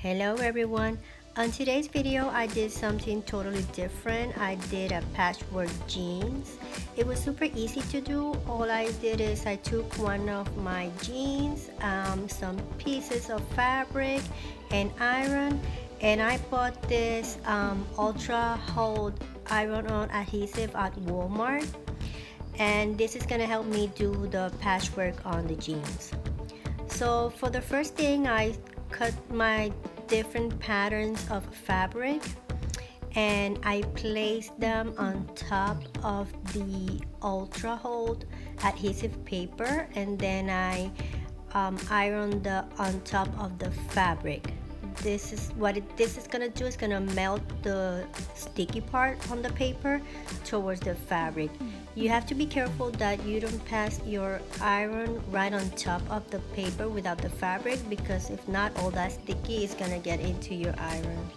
Hello everyone. On today's video I did something totally different. I did a patchwork jeans. It was super easy to do. All I did is I took one of my jeans, some pieces of fabric and iron, and I bought this ultra hold iron-on adhesive at Walmart, and this is gonna help me do the patchwork on the jeans. So for the first thing, I cut my different patterns of fabric and I placed them on top of the ultra hold adhesive paper, and then I ironed on top of the fabric. This is what this is gonna do. It's gonna melt the sticky part on the paper towards the fabric. You have to be careful that you don't pass your iron right on top of the paper without the fabric, because if not, all that sticky is gonna get into your iron.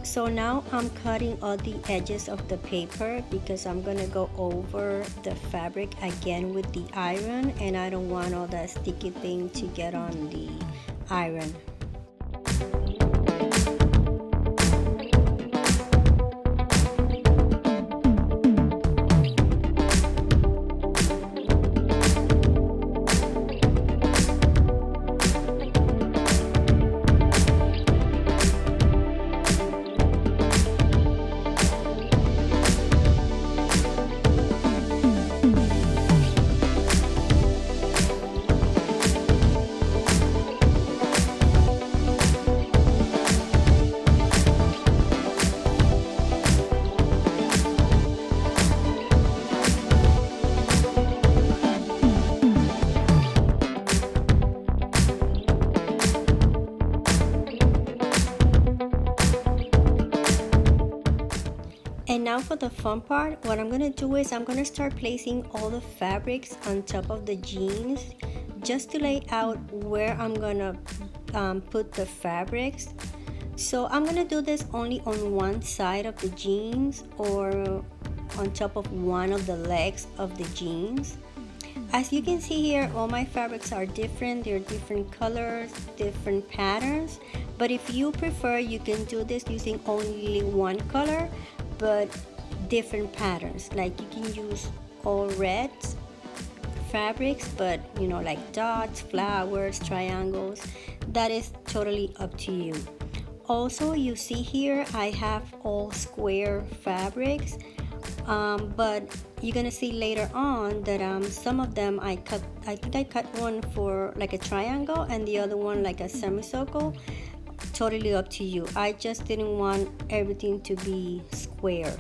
So now I'm cutting all the edges of the paper because I'm gonna go over the fabric again with the iron, and I don't want all that sticky thing to get on the iron. And now for the fun part, what I'm gonna do is I'm gonna start placing all the fabrics on top of the jeans just to lay out where I'm gonna put the fabrics. So I'm gonna do this only on one side of the jeans or on top of one of the legs of the jeans. As you can see here, all my fabrics are different. They're different colors, different patterns. But if you prefer, you can do this using only one color but different patterns. Like you can use all reds fabrics, but you know, like dots, flowers, triangles. That is totally up to you. Also, you see here I have all square fabrics, but you're gonna see later on that some of them I think I cut one for like a triangle and the other one like a semicircle. Totally up to you. I just didn't want everything to be square.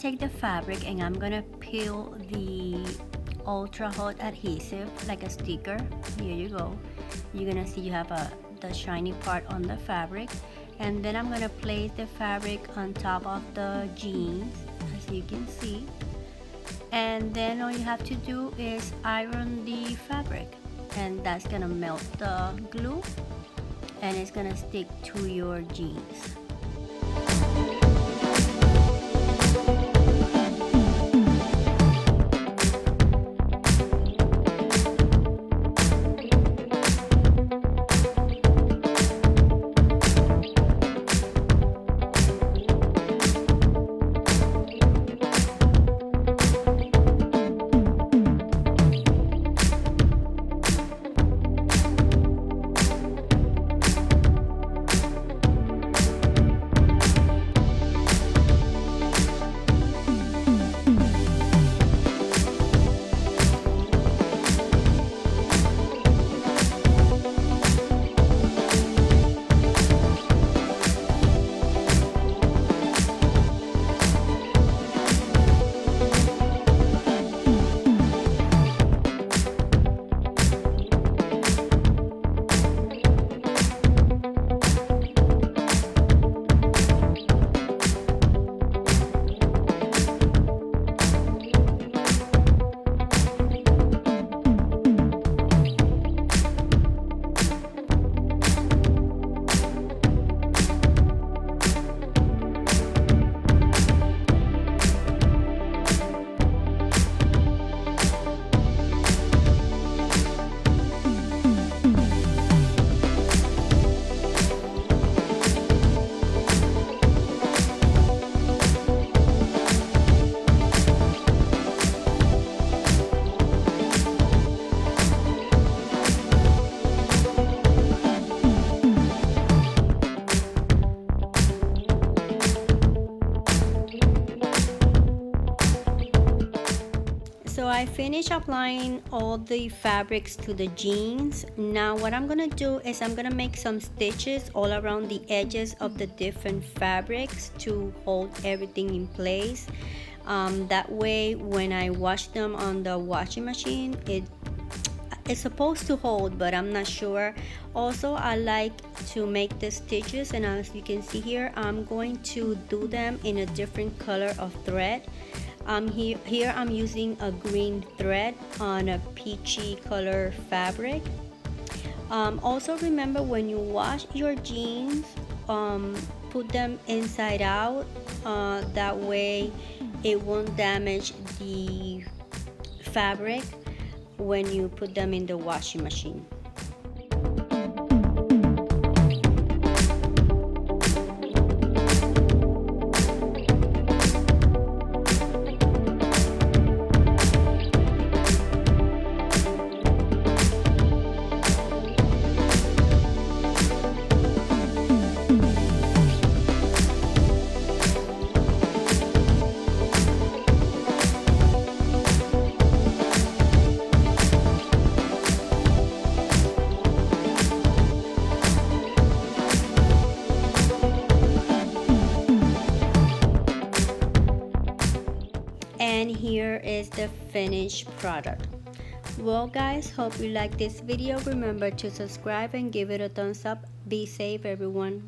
take the fabric and I'm gonna peel the ultrahold adhesive like a sticker. Here you go. You're gonna see you have the shiny part on the fabric, and then I'm gonna place the fabric on top of the jeans, as you can see, and then all you have to do is iron the fabric, and that's gonna melt the glue and it's gonna stick to your jeans. So I finished applying all the fabrics to the jeans. Now what I'm gonna do is I'm gonna make some stitches all around the edges of the different fabrics to hold everything in place. That way when I wash them on the washing machine, it's supposed to hold, but I'm not sure. Also, I like to make the stitches, and as you can see here, I'm going to do them in a different color of thread. Here I'm using a green thread on a peachy color fabric. Also remember, when you wash your jeans, put them inside out. That way it won't damage the fabric when you put them in the washing machine. And here is the finished product. Well guys, hope you like this video. Remember to subscribe and give it a thumbs up. Be safe everyone.